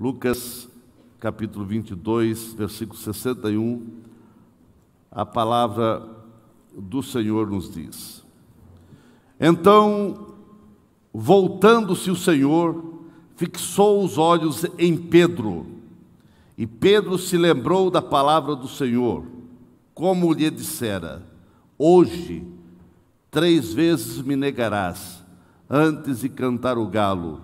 Lucas, capítulo 22, versículo 61, a palavra do Senhor nos diz: Então, voltando-se o Senhor, fixou os olhos em Pedro, e Pedro se lembrou da palavra do Senhor, como lhe dissera: Hoje 3 vezes me negarás, antes de cantar o galo.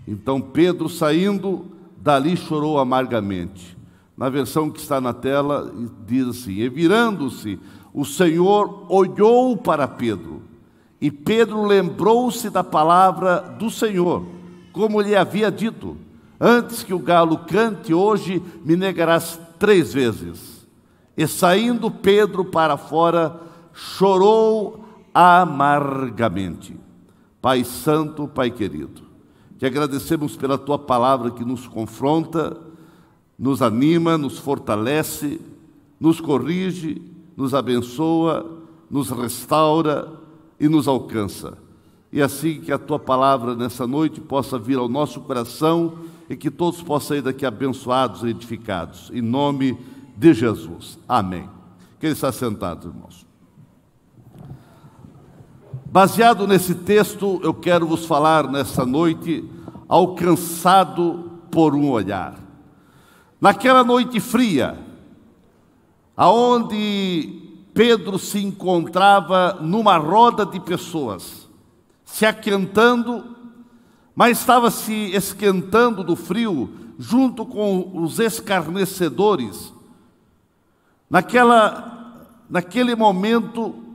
Então Pedro, saindo dali, chorou amargamente. Na versão que está na tela, diz assim: E virando-se, o Senhor olhou para Pedro, e Pedro lembrou-se da palavra do Senhor, como lhe havia dito: Antes que o galo cante, hoje me negarás 3 vezes. E saindo Pedro para fora, chorou amargamente. Pai santo, Pai querido, te agradecemos pela tua palavra que nos confronta, nos anima, nos fortalece, nos corrige, nos abençoa, nos restaura e nos alcança. E assim que a tua palavra nessa noite possa vir ao nosso coração e que todos possam sair daqui abençoados e edificados. Em nome de Jesus. Amém. Quem está sentado, irmãos? Baseado nesse texto, eu quero vos falar nessa noite: alcançado por um olhar. Naquela noite fria, aonde Pedro se encontrava numa roda de pessoas, se aquentando, mas estava se esquentando do frio, junto com os escarnecedores. Naquele momento,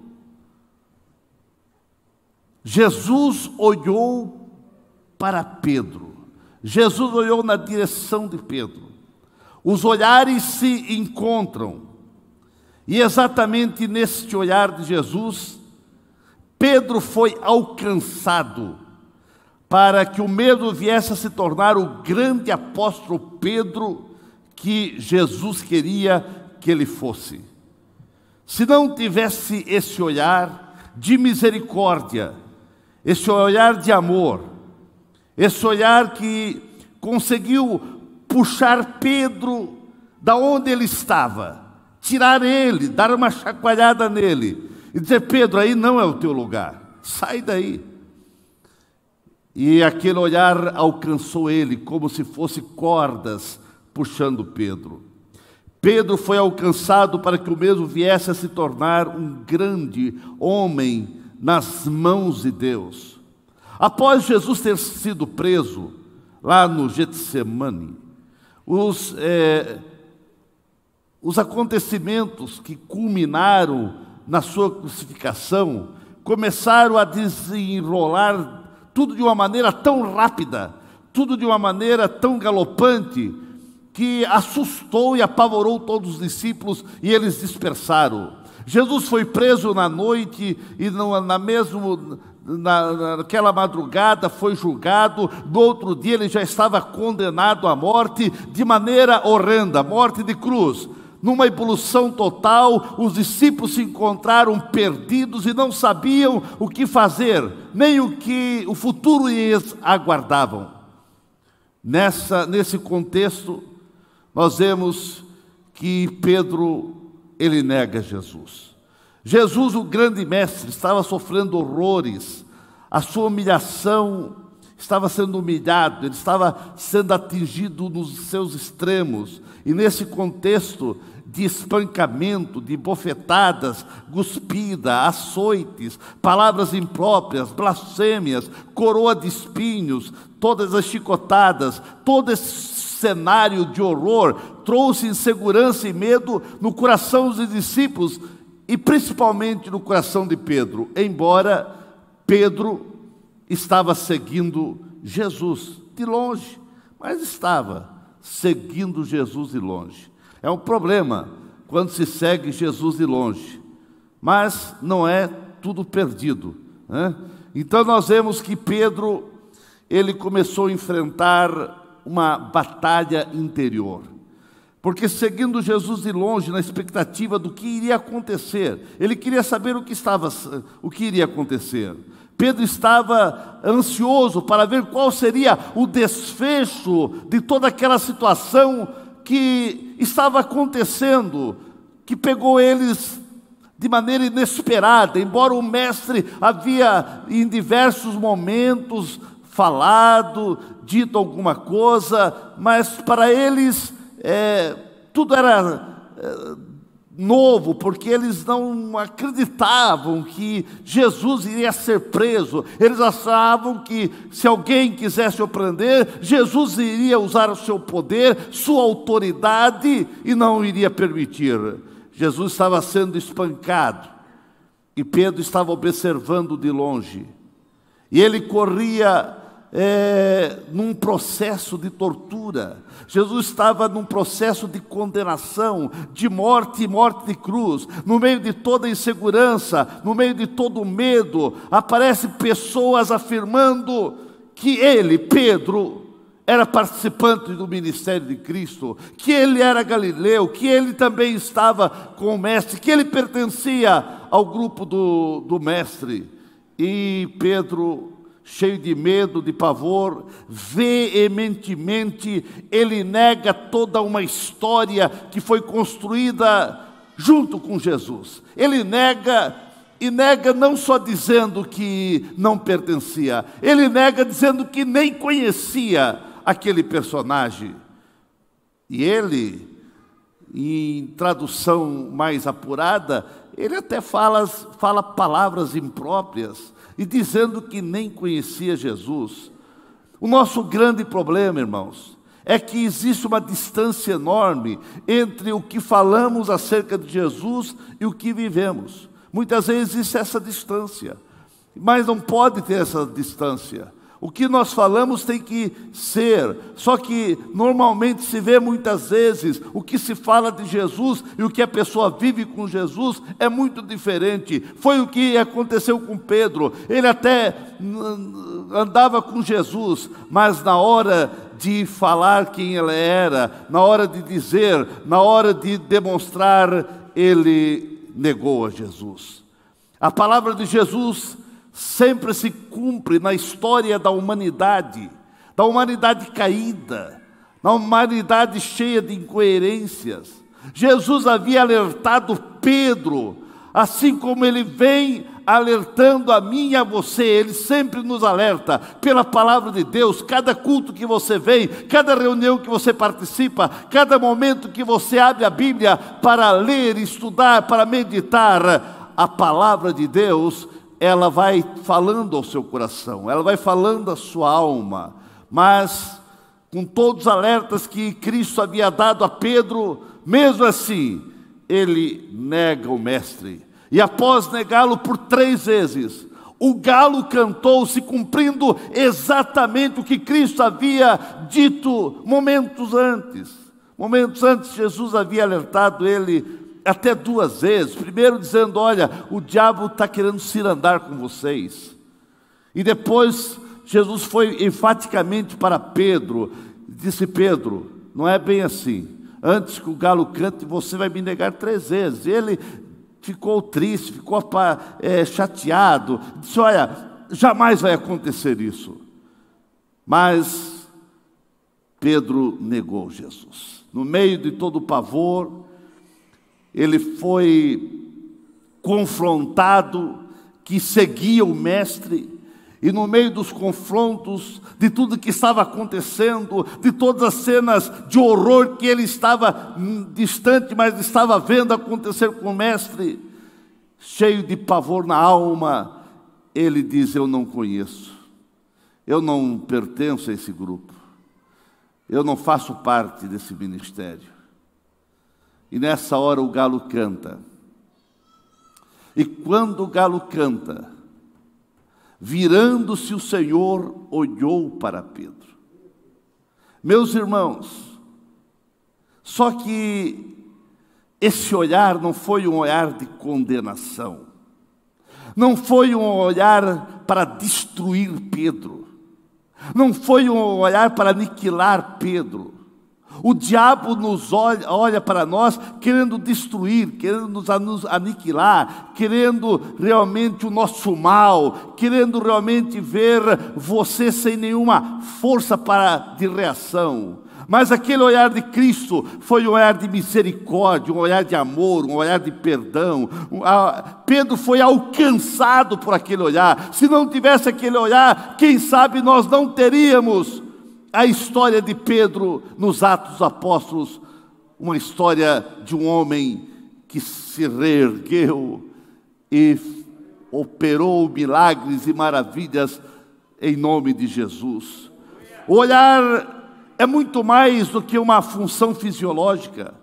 Jesus olhou para Pedro. Jesus olhou na direção de Pedro. Os olhares se encontram. E exatamente neste olhar de Jesus, Pedro foi alcançado, para que o mesmo viesse a se tornar o grande apóstolo Pedro que Jesus queria que ele fosse. Se não tivesse esse olhar de misericórdia, esse olhar de amor, esse olhar que conseguiu puxar Pedro da onde ele estava, tirar ele, dar uma chacoalhada nele e dizer: Pedro, aí não é o teu lugar, sai daí. E aquele olhar alcançou ele como se fosse cordas puxando Pedro. Pedro foi alcançado para que o mesmo viesse a se tornar um grande homem nas mãos de Deus. Após Jesus ter sido preso lá no Getsemane, os acontecimentos que culminaram na sua crucificação começaram a desenrolar tudo de uma maneira tão rápida, tudo de uma maneira tão galopante, que assustou e apavorou todos os discípulos e eles dispersaram. Jesus foi preso na noite e naquela madrugada foi julgado. No outro dia ele já estava condenado à morte de maneira horrenda, morte de cruz. Numa evolução total, os discípulos se encontraram perdidos e não sabiam o que fazer, nem o que o futuro lhes aguardavam. Nesse contexto, nós vemos que Pedro, ele nega Jesus. Jesus, o grande mestre, estava sofrendo horrores. A sua humilhação, estava sendo humilhado, ele estava sendo atingido nos seus extremos. E nesse contexto de espancamento, de bofetadas, cuspida, açoites, palavras impróprias, blasfêmias, coroa de espinhos, todas as chicotadas, todo esse cenário de horror trouxe insegurança e medo no coração dos discípulos e principalmente no coração de Pedro, embora Pedro estava seguindo Jesus de longe, mas estava seguindo Jesus de longe. É um problema quando se segue Jesus de longe, mas não é tudo perdido, né? Então nós vemos que Pedro, ele começou a enfrentar uma batalha interior, porque seguindo Jesus de longe, na expectativa do que iria acontecer, ele queria saber o que iria acontecer. Pedro estava ansioso para ver qual seria o desfecho de toda aquela situação que estava acontecendo, que pegou eles de maneira inesperada. Embora o mestre havia em diversos momentos falado, dito alguma coisa, mas para eles tudo era novo, porque eles não acreditavam que Jesus iria ser preso. Eles achavam que se alguém quisesse o prender, Jesus iria usar o seu poder, sua autoridade, e não iria permitir. Jesus estava sendo espancado e Pedro estava observando de longe, e ele corria num processo de tortura. Jesus estava num processo de condenação, de morte e morte de cruz. No meio de toda insegurança, no meio de todo medo, aparecem pessoas afirmando que ele, Pedro, era participante do ministério de Cristo, que ele era galileu, que ele também estava com o mestre, que ele pertencia ao grupo do mestre. E Pedro, cheio de medo, de pavor, veementemente, ele nega toda uma história que foi construída junto com Jesus. Ele nega, e nega não só dizendo que não pertencia, ele nega dizendo que nem conhecia aquele personagem. E ele, em tradução mais apurada, ele até fala palavras impróprias, e dizendo que nem conhecia Jesus. O nosso grande problema, irmãos, é que existe uma distância enorme entre o que falamos acerca de Jesus e o que vivemos. Muitas vezes existe essa distância, mas não pode ter essa distância. O que nós falamos tem que ser, só que normalmente se vê muitas vezes o que se fala de Jesus e o que a pessoa vive com Jesus é muito diferente. Foi o que aconteceu com Pedro. Ele até andava com Jesus, mas na hora de falar quem ele era, na hora de dizer, na hora de demonstrar, ele negou a Jesus. A palavra de Jesus sempre se cumpre na história da humanidade caída, na humanidade cheia de incoerências. Jesus havia alertado Pedro, assim como ele vem alertando a mim e a você. Ele sempre nos alerta pela palavra de Deus. Cada culto que você vem, cada reunião que você participa, cada momento que você abre a Bíblia para ler, estudar, para meditar, a palavra de Deus, ela vai falando ao seu coração, ela vai falando à sua alma. Mas, com todos os alertas que Cristo havia dado a Pedro, mesmo assim, ele nega o mestre. E após negá-lo por 3 vezes, o galo cantou, se cumprindo exatamente o que Cristo havia dito momentos antes. Momentos antes, Jesus havia alertado ele até 2 vezes. Primeiro dizendo: olha, o diabo está querendo cirandar com vocês. E depois Jesus foi enfaticamente para Pedro, disse: Pedro, não é bem assim. Antes que o galo cante, você vai me negar 3 vezes. Ele ficou triste, ficou chateado, disse: olha, jamais vai acontecer isso. Mas Pedro negou Jesus. No meio de todo o pavor, ele foi confrontado, que seguia o mestre, e no meio dos confrontos, de tudo que estava acontecendo, de todas as cenas de horror que ele estava distante, mas estava vendo acontecer com o mestre, cheio de pavor na alma, ele diz: eu não conheço, eu não pertenço a esse grupo, eu não faço parte desse ministério. E nessa hora o galo canta. E quando o galo canta, virando-se o Senhor, olhou para Pedro. Meus irmãos, só que esse olhar não foi um olhar de condenação, não foi um olhar para destruir Pedro, não foi um olhar para aniquilar Pedro. O diabo nos olha para nós querendo destruir, querendo nos aniquilar, querendo realmente o nosso mal, querendo realmente ver você sem nenhuma força de reação. Mas aquele olhar de Cristo foi um olhar de misericórdia, um olhar de amor, um olhar de perdão. Pedro foi alcançado por aquele olhar. Se não tivesse aquele olhar, quem sabe nós não teríamos a história de Pedro nos Atos dos Apóstolos, uma história de um homem que se reergueu e operou milagres e maravilhas em nome de Jesus. O olhar é muito mais do que uma função fisiológica.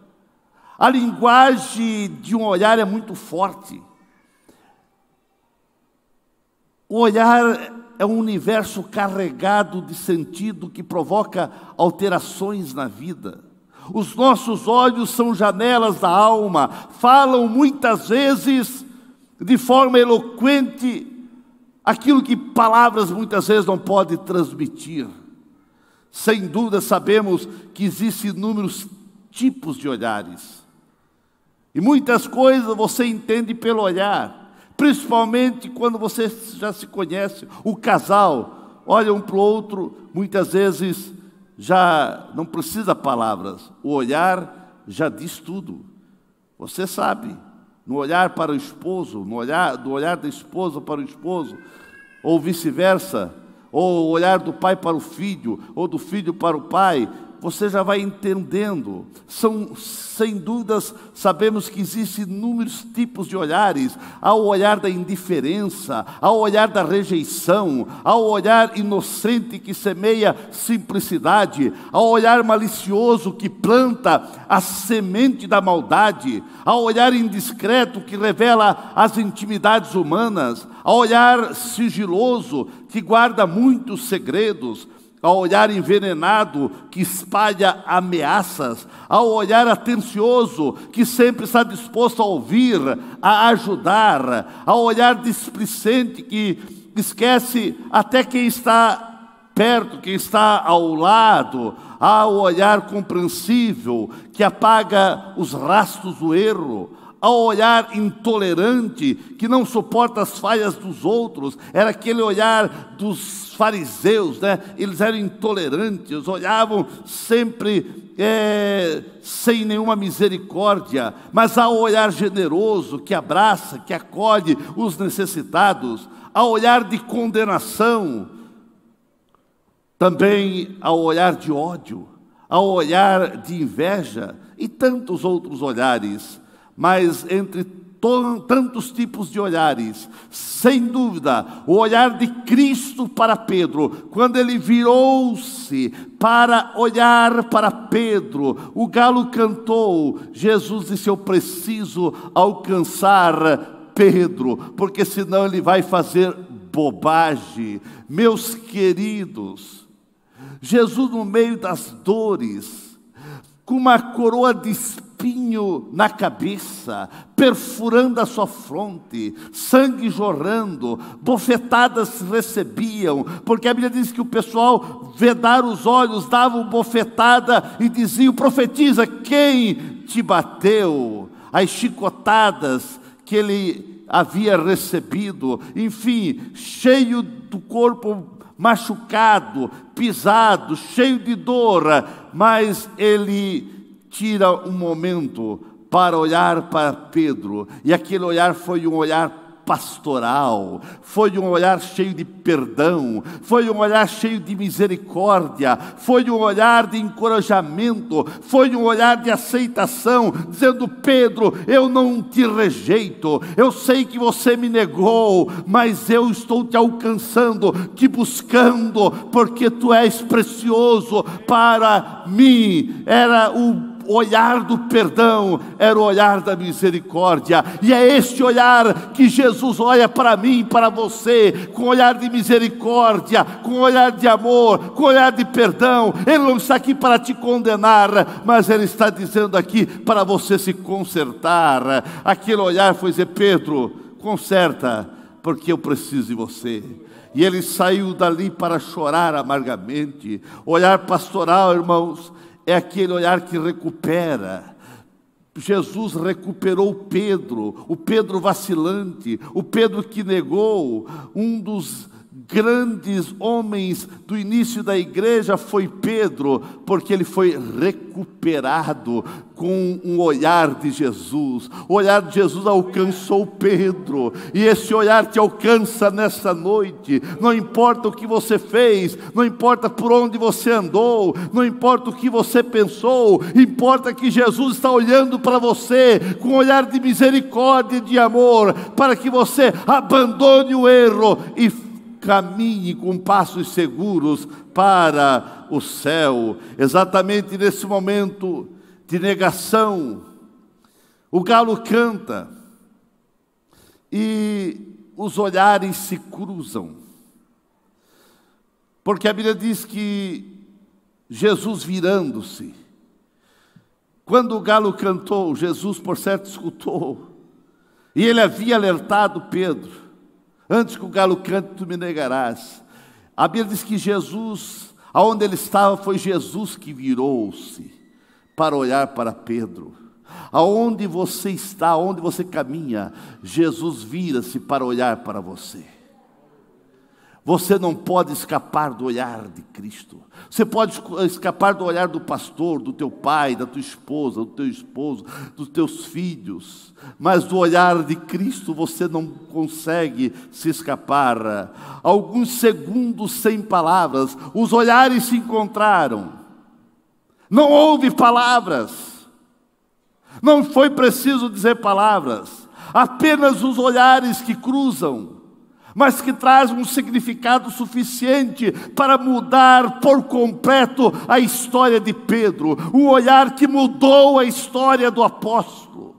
A linguagem de um olhar é muito forte. O olhar é um universo carregado de sentido que provoca alterações na vida. Os nossos olhos são janelas da alma, falam muitas vezes de forma eloquente aquilo que palavras muitas vezes não podem transmitir. Sem dúvida sabemos que existem inúmeros tipos de olhares. E muitas coisas você entende pelo olhar, principalmente quando você já se conhece. O casal olha um para o outro, muitas vezes já não precisa palavras. O olhar já diz tudo. Você sabe, no olhar para o esposo, do olhar da esposa para o esposo, ou vice-versa, ou o olhar do pai para o filho, ou do filho para o pai, você já vai entendendo. Sem dúvidas, sabemos que existem inúmeros tipos de olhares. Há o olhar da indiferença, há o olhar da rejeição, há o olhar inocente que semeia simplicidade, há o olhar malicioso que planta a semente da maldade, há o olhar indiscreto que revela as intimidades humanas, há o olhar sigiloso que guarda muitos segredos, ao olhar envenenado que espalha ameaças, ao olhar atencioso que sempre está disposto a ouvir, a ajudar, ao olhar displicente que esquece até quem está perto, quem está ao lado, ao olhar compreensível que apaga os rastros do erro, ao olhar intolerante que não suporta as falhas dos outros. Era aquele olhar dos fariseus, né? Eles eram intolerantes, olhavam sempre sem nenhuma misericórdia. Mas há o olhar generoso que abraça, que acolhe os necessitados. Há o olhar de condenação, também há o olhar de ódio, há o olhar de inveja e tantos outros olhares. Mas entre tantos tipos de olhares, sem dúvida, o olhar de Cristo para Pedro, quando ele virou-se para olhar para Pedro, o galo cantou, Jesus disse: eu preciso alcançar Pedro, porque senão ele vai fazer bobagem. Meus queridos, Jesus no meio das dores, com uma coroa de espinho na cabeça, perfurando a sua fronte, sangue jorrando, bofetadas recebiam, porque a Bíblia diz que o pessoal vedara os olhos, davam bofetada e diziam: profetiza, quem te bateu? As chicotadas que ele havia recebido, enfim, cheio do corpo machucado, pisado, cheio de dor, mas ele tira um momento para olhar para Pedro, e aquele olhar foi um olhar pastoral, foi um olhar cheio de perdão, foi um olhar cheio de misericórdia, foi um olhar de encorajamento, foi um olhar de aceitação, dizendo: Pedro, eu não te rejeito, eu sei que você me negou, mas eu estou te alcançando, te buscando, porque tu és precioso para mim. Era o olhar do perdão, era o olhar da misericórdia, e é este olhar que Jesus olha para mim, para você, com olhar de misericórdia, com olhar de amor, com olhar de perdão. Ele não está aqui para te condenar, mas Ele está dizendo aqui para você se consertar. Aquele olhar foi dizer: Pedro, conserta, porque eu preciso de você. E ele saiu dali para chorar amargamente. Olhar pastoral, irmãos, é aquele olhar que recupera. Jesus recuperou o Pedro vacilante, o Pedro que negou. Um dos grandes homens do início da igreja foi Pedro, porque ele foi recuperado com um olhar de Jesus. O olhar de Jesus alcançou Pedro, e esse olhar te alcança nesta noite. Não importa o que você fez, não importa por onde você andou, não importa o que você pensou, importa que Jesus está olhando para você com um olhar de misericórdia e de amor, para que você abandone o erro e caminhe com passos seguros para o céu. Exatamente nesse momento de negação, o galo canta e os olhares se cruzam, porque a Bíblia diz que Jesus virando-se, quando o galo cantou, Jesus por certo escutou, e ele havia alertado Pedro: antes que o galo cante, tu me negarás. A Bíblia diz que Jesus, aonde ele estava, foi Jesus que virou-se para olhar para Pedro. Aonde você está, aonde você caminha, Jesus vira-se para olhar para você. Você não pode escapar do olhar de Cristo. Você pode escapar do olhar do pastor, do teu pai, da tua esposa, do teu esposo, dos teus filhos, mas do olhar de Cristo você não consegue se escapar. Alguns segundos sem palavras, os olhares se encontraram. Não houve palavras. Não foi preciso dizer palavras. Apenas os olhares que cruzam, mas que traz um significado suficiente para mudar por completo a história de Pedro, um olhar que mudou a história do apóstolo.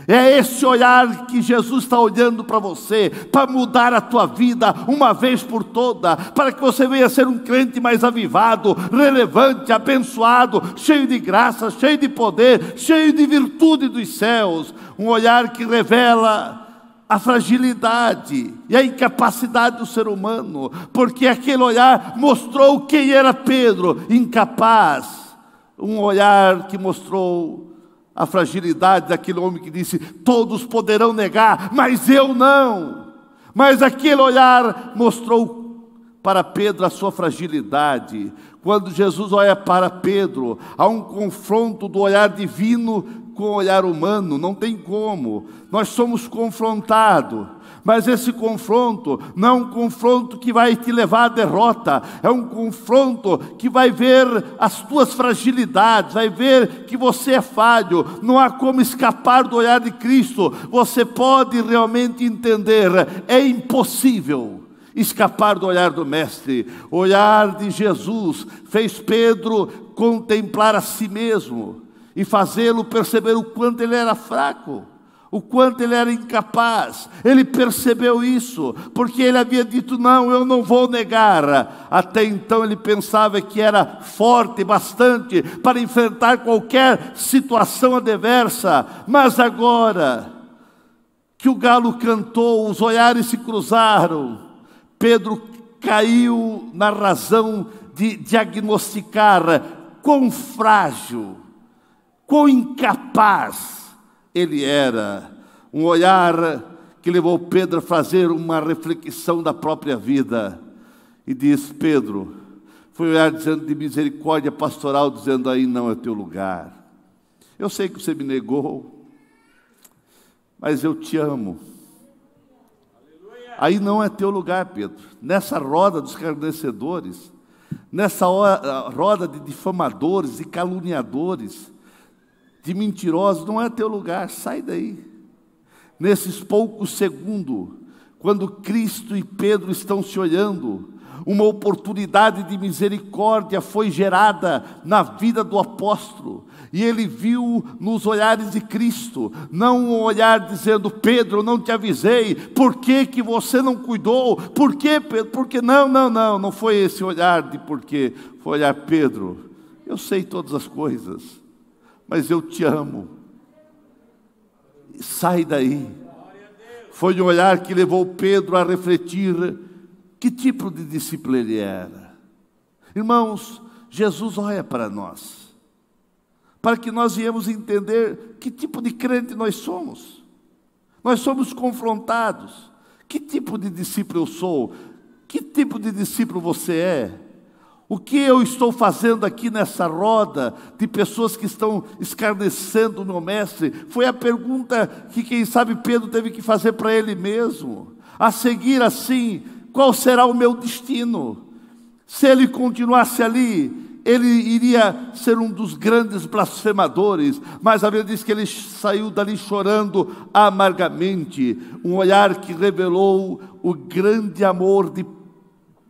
É esse olhar que Jesus está olhando para você, para mudar a tua vida uma vez por toda, para que você venha ser um crente mais avivado, relevante, abençoado, cheio de graça, cheio de poder, cheio de virtude dos céus. Um olhar que revela a fragilidade e a incapacidade do ser humano, porque aquele olhar mostrou quem era Pedro, incapaz. Um olhar que mostrou a fragilidade daquele homem que disse: todos poderão negar, mas eu não. Mas aquele olhar mostrou para Pedro a sua fragilidade. Quando Jesus olha para Pedro, há um confronto do olhar divino com o olhar humano, não tem como. Nós somos confrontados, mas esse confronto não é um confronto que vai te levar à derrota, é um confronto que vai ver as tuas fragilidades, vai ver que você é falho, não há como escapar do olhar de Cristo. Você pode realmente entender, é impossível escapar do olhar do Mestre. O olhar de Jesus fez Pedro contemplar a si mesmo e fazê-lo perceber o quanto ele era fraco, o quanto ele era incapaz. Ele percebeu isso, porque ele havia dito: não, eu não vou negar. Até então ele pensava que era forte bastante para enfrentar qualquer situação adversa, mas agora que o galo cantou, os olhares se cruzaram, Pedro caiu na razão de diagnosticar quão frágil, quão incapaz ele era. Um olhar que levou Pedro a fazer uma reflexão da própria vida. E diz: Pedro, foi um olhar dizendo de misericórdia pastoral, dizendo: aí não é teu lugar. Eu sei que você me negou, mas eu te amo. Aí não é teu lugar, Pedro. Nessa roda dos escarnecedores, nessa roda de difamadores e caluniadores, de mentirosos, não é teu lugar, sai daí. Nesses poucos segundos, quando Cristo e Pedro estão se olhando, uma oportunidade de misericórdia foi gerada na vida do apóstolo, e ele viu nos olhares de Cristo, não um olhar dizendo: Pedro, eu não te avisei, por que que você não cuidou? Por que, Pedro? Porque não foi esse olhar de porquê. Foi olhar: Pedro, eu sei todas as coisas, mas eu te amo, sai daí. Foi um olhar que levou Pedro a refletir que tipo de discípulo ele era. Irmãos, Jesus olha para nós, para que nós viemos entender que tipo de crente nós somos. Nós somos confrontados. Que tipo de discípulo eu sou? Que tipo de discípulo você é? O que eu estou fazendo aqui nessa roda de pessoas que estão escarnecendo o meu mestre? Foi a pergunta que, quem sabe, Pedro teve que fazer para ele mesmo. A seguir assim, qual será o meu destino? Se ele continuasse ali, ele iria ser um dos grandes blasfemadores, mas a Bíblia diz que ele saiu dali chorando amargamente, um olhar que revelou o grande amor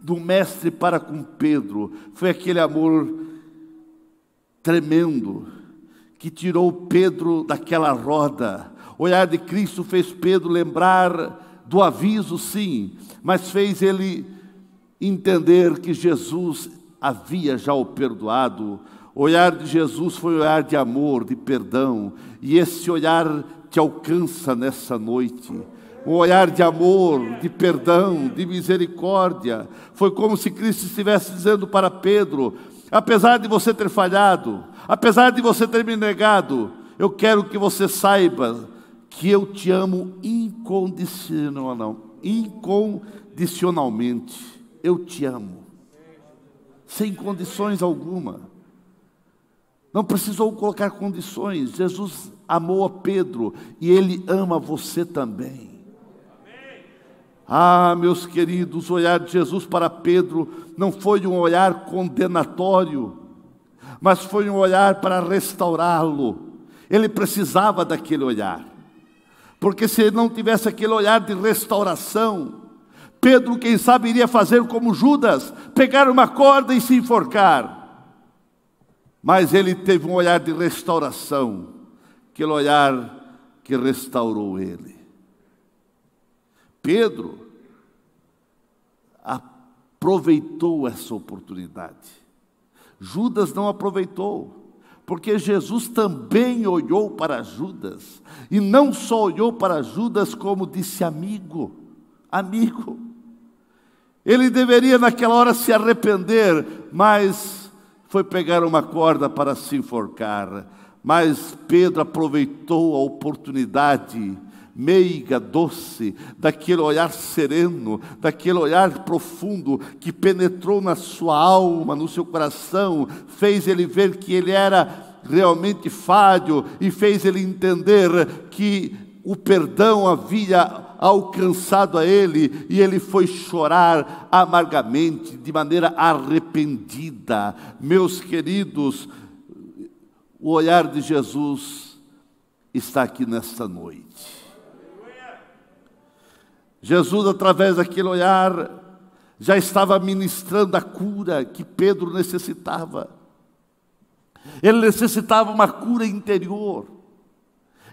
do mestre para com Pedro. Foi aquele amor tremendo que tirou Pedro daquela roda. O olhar de Cristo fez Pedro lembrar do aviso, sim, mas fez ele entender que Jesus havia já o perdoado. O olhar de Jesus foi um olhar de amor, de perdão, e esse olhar te alcança nessa noite. Um olhar de amor, de perdão, de misericórdia. Foi como se Cristo estivesse dizendo para Pedro: apesar de você ter falhado, apesar de você ter me negado, eu quero que você saiba que eu te amo incondicionalmente. Eu te amo, sem condições alguma. Não precisou colocar condições. Jesus amou a Pedro e Ele ama você também. Ah, meus queridos, o olhar de Jesus para Pedro não foi um olhar condenatório, mas foi um olhar para restaurá-lo. Ele precisava daquele olhar, porque se ele não tivesse aquele olhar de restauração, Pedro, quem sabe, iria fazer como Judas, pegar uma corda e se enforcar. Mas ele teve um olhar de restauração, aquele olhar que restaurou ele. Pedro aproveitou essa oportunidade. Judas não aproveitou, porque Jesus também olhou para Judas, e não só olhou para Judas, como disse: amigo. Ele deveria naquela hora se arrepender, mas foi pegar uma corda para se enforcar. Mas Pedro aproveitou a oportunidade meiga, doce, daquele olhar sereno, daquele olhar profundo que penetrou na sua alma, no seu coração, fez ele ver que ele era realmente falho e fez ele entender que o perdão havia alcançado a ele, e ele foi chorar amargamente, de maneira arrependida. Meus queridos, o olhar de Jesus está aqui nesta noite. Jesus, através daquele olhar, já estava ministrando a cura que Pedro necessitava. Ele necessitava uma cura interior.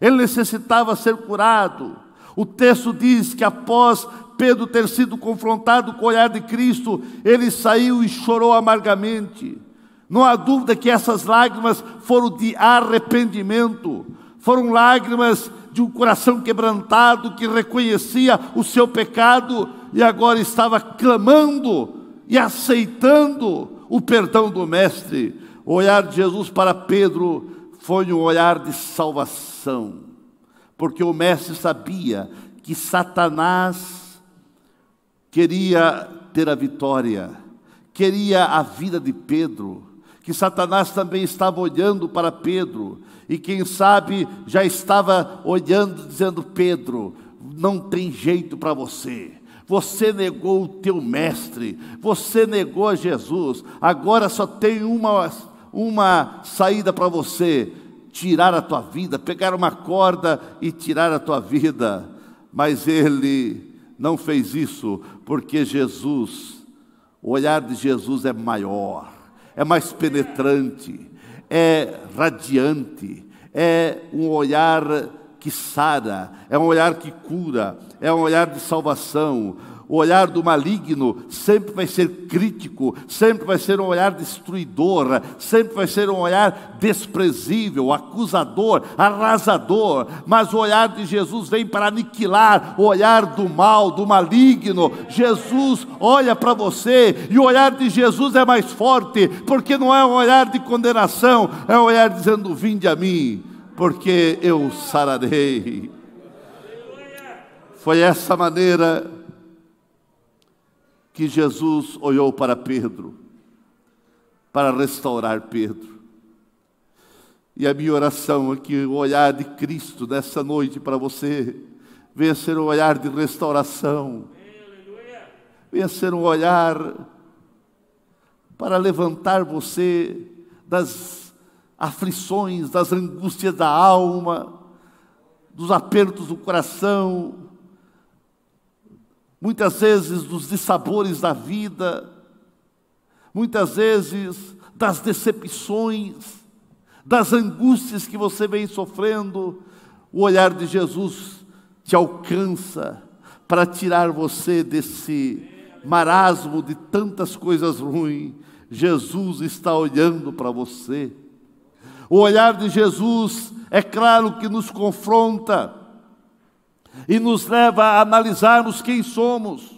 Ele necessitava ser curado. O texto diz que após Pedro ter sido confrontado com o olhar de Cristo, ele saiu e chorou amargamente. Não há dúvida que essas lágrimas foram de arrependimento, foram lágrimas de um coração quebrantado que reconhecia o seu pecado e agora estava clamando e aceitando o perdão do Mestre. O olhar de Jesus para Pedro foi um olhar de salvação, porque o Mestre sabia que Satanás queria ter a vitória, queria a vida de Pedro, que Satanás também estava olhando para Pedro, e quem sabe já estava olhando, dizendo: Pedro, não tem jeito para você. Você negou o teu mestre, você negou a Jesus, agora só tem uma saída para você: tirar a tua vida, pegar uma corda e tirar a tua vida. Mas ele não fez isso, porque Jesus, o olhar de Jesus é maior, é mais penetrante, é radiante, é um olhar que sara, é um olhar que cura, é um olhar de salvação. O olhar do maligno sempre vai ser crítico, sempre vai ser um olhar destruidor, sempre vai ser um olhar desprezível, acusador, arrasador. Mas o olhar de Jesus vem para aniquilar o olhar do mal, do maligno. Jesus olha para você e o olhar de Jesus é mais forte, porque não é um olhar de condenação, é um olhar dizendo: vinde a mim, porque eu sararei. Foi essa maneira que Jesus olhou para Pedro, para restaurar Pedro. E a minha oração é que o olhar de Cristo nessa noite para você venha ser um olhar de restauração, venha ser um olhar para levantar você das aflições, das angústias da alma, dos apertos do coração, muitas vezes dos dissabores da vida, muitas vezes das decepções, das angústias que você vem sofrendo. O olhar de Jesus te alcança para tirar você desse marasmo de tantas coisas ruins. Jesus está olhando para você. O olhar de Jesus, é claro que nos confronta e nos leva a analisarmos quem somos,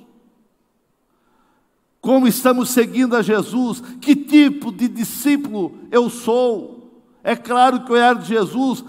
como estamos seguindo a Jesus, que tipo de discípulo eu sou. É claro que o olhar de Jesus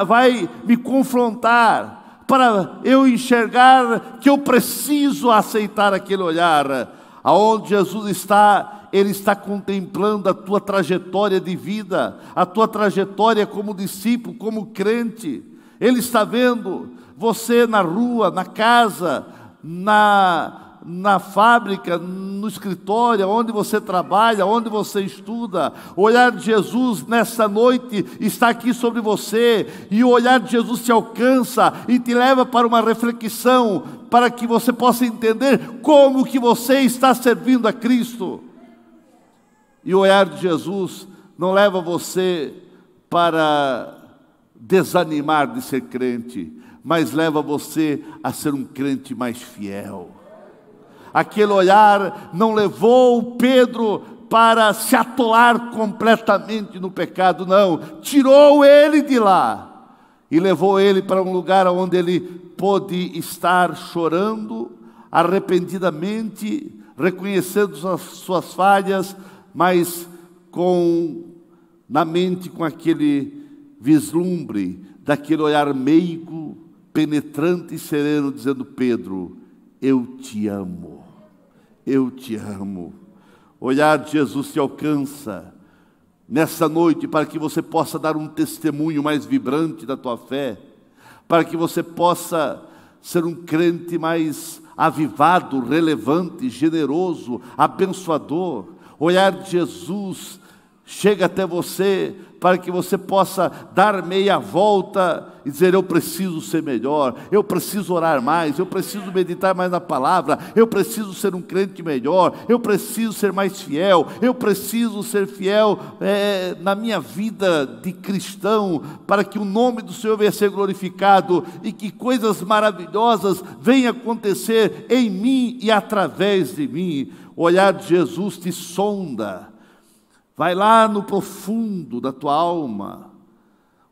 vai me confrontar, para eu enxergar que eu preciso aceitar aquele olhar. Aonde Jesus está, Ele está contemplando a tua trajetória de vida, a tua trajetória como discípulo, como crente. Ele está vendo você na rua, na casa, na fábrica, no escritório, onde você trabalha, onde você estuda. O olhar de Jesus nessa noite está aqui sobre você, e o olhar de Jesus te alcança e te leva para uma reflexão, para que você possa entender como que você está servindo a Cristo. E o olhar de Jesus não leva você para desanimar de ser crente, mas leva você a ser um crente mais fiel. Aquele olhar não levou Pedro para se atolar completamente no pecado, não. Tirou ele de lá e levou ele para um lugar onde ele pôde estar chorando, arrependidamente, reconhecendo as suas falhas, mas na mente com aquele vislumbre, daquele olhar meigo, penetrante e sereno, dizendo: Pedro, eu te amo, eu te amo. O olhar de Jesus te alcança nessa noite para que você possa dar um testemunho mais vibrante da tua fé, para que você possa ser um crente mais avivado, relevante, generoso, abençoador. O olhar de Jesus chega até você para que você possa dar meia volta e dizer: eu preciso ser melhor, eu preciso orar mais, eu preciso meditar mais na palavra, eu preciso ser um crente melhor, eu preciso ser mais fiel, eu preciso ser fiel na minha vida de cristão, para que o nome do Senhor venha ser glorificado e que coisas maravilhosas venham acontecer em mim e através de mim. O olhar de Jesus te sonda, vai lá no profundo da tua alma.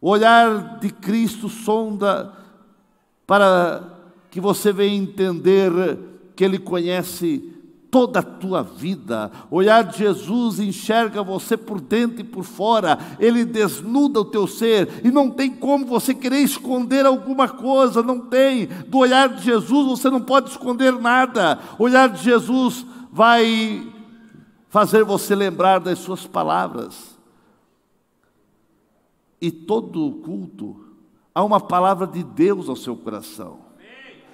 O olhar de Cristo sonda para que você venha entender que Ele conhece toda a tua vida. O olhar de Jesus enxerga você por dentro e por fora. Ele desnuda o teu ser e não tem como você querer esconder alguma coisa, não tem. Do olhar de Jesus você não pode esconder nada. O olhar de Jesus vai fazer você lembrar das suas palavras. E todo culto há uma palavra de Deus ao seu coração.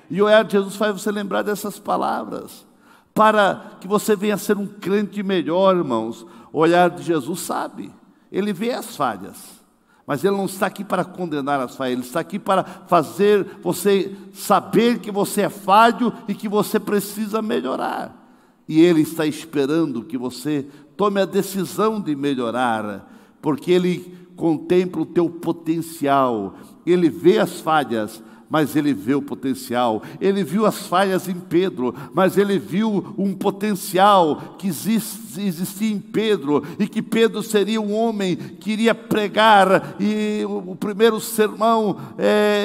E o olhar de Jesus faz você lembrar dessas palavras, para que você venha a ser um crente melhor, irmãos. O olhar de Jesus sabe, Ele vê as falhas, mas Ele não está aqui para condenar as falhas, Ele está aqui para fazer você saber que você é falho e que você precisa melhorar. E Ele está esperando que você tome a decisão de melhorar, porque Ele contempla o teu potencial, Ele vê as falhas, mas ele vê o potencial. Ele viu as falhas em Pedro, mas ele viu um potencial que existia em Pedro, e que Pedro seria um homem que iria pregar, e o primeiro sermão,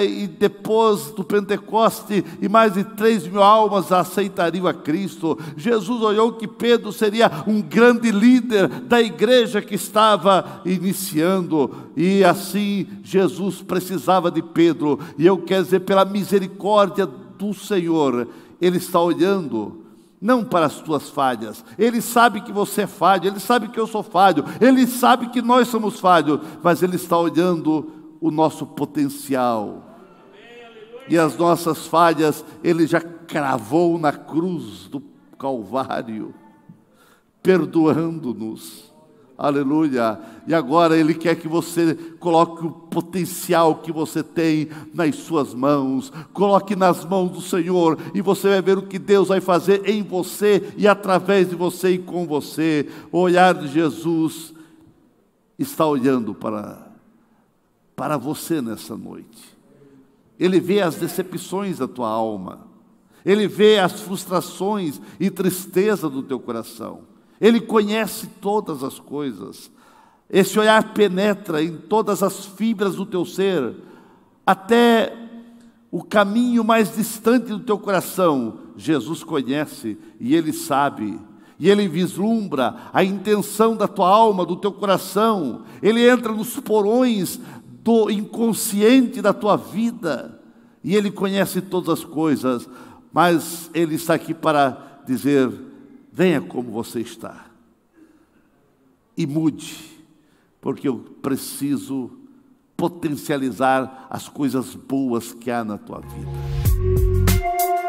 e depois do Pentecoste, e mais de 3.000 almas aceitariam a Cristo. Jesus olhou que Pedro seria um grande líder da igreja que estava iniciando, e assim Jesus precisava de Pedro. E eu quero dizer, pela misericórdia do Senhor, Ele está olhando não para as tuas falhas. Ele sabe que você é falho, Ele sabe que eu sou falho, Ele sabe que nós somos falhos, mas Ele está olhando o nosso potencial. E as nossas falhas Ele já cravou na cruz do Calvário, perdoando-nos. Aleluia. E agora Ele quer que você coloque o potencial que você tem nas suas mãos. Coloque nas mãos do Senhor, e você vai ver o que Deus vai fazer em você, e através de você e com você. O olhar de Jesus está olhando para você nessa noite. Ele vê as decepções da tua alma. Ele vê as frustrações e tristeza do teu coração. Ele conhece todas as coisas. Esse olhar penetra em todas as fibras do teu ser, até o caminho mais distante do teu coração. Jesus conhece, e Ele sabe, e Ele vislumbra a intenção da tua alma, do teu coração. Ele entra nos porões do inconsciente da tua vida, e Ele conhece todas as coisas, mas Ele está aqui para dizer: venha como você está e mude, porque eu preciso potencializar as coisas boas que há na tua vida.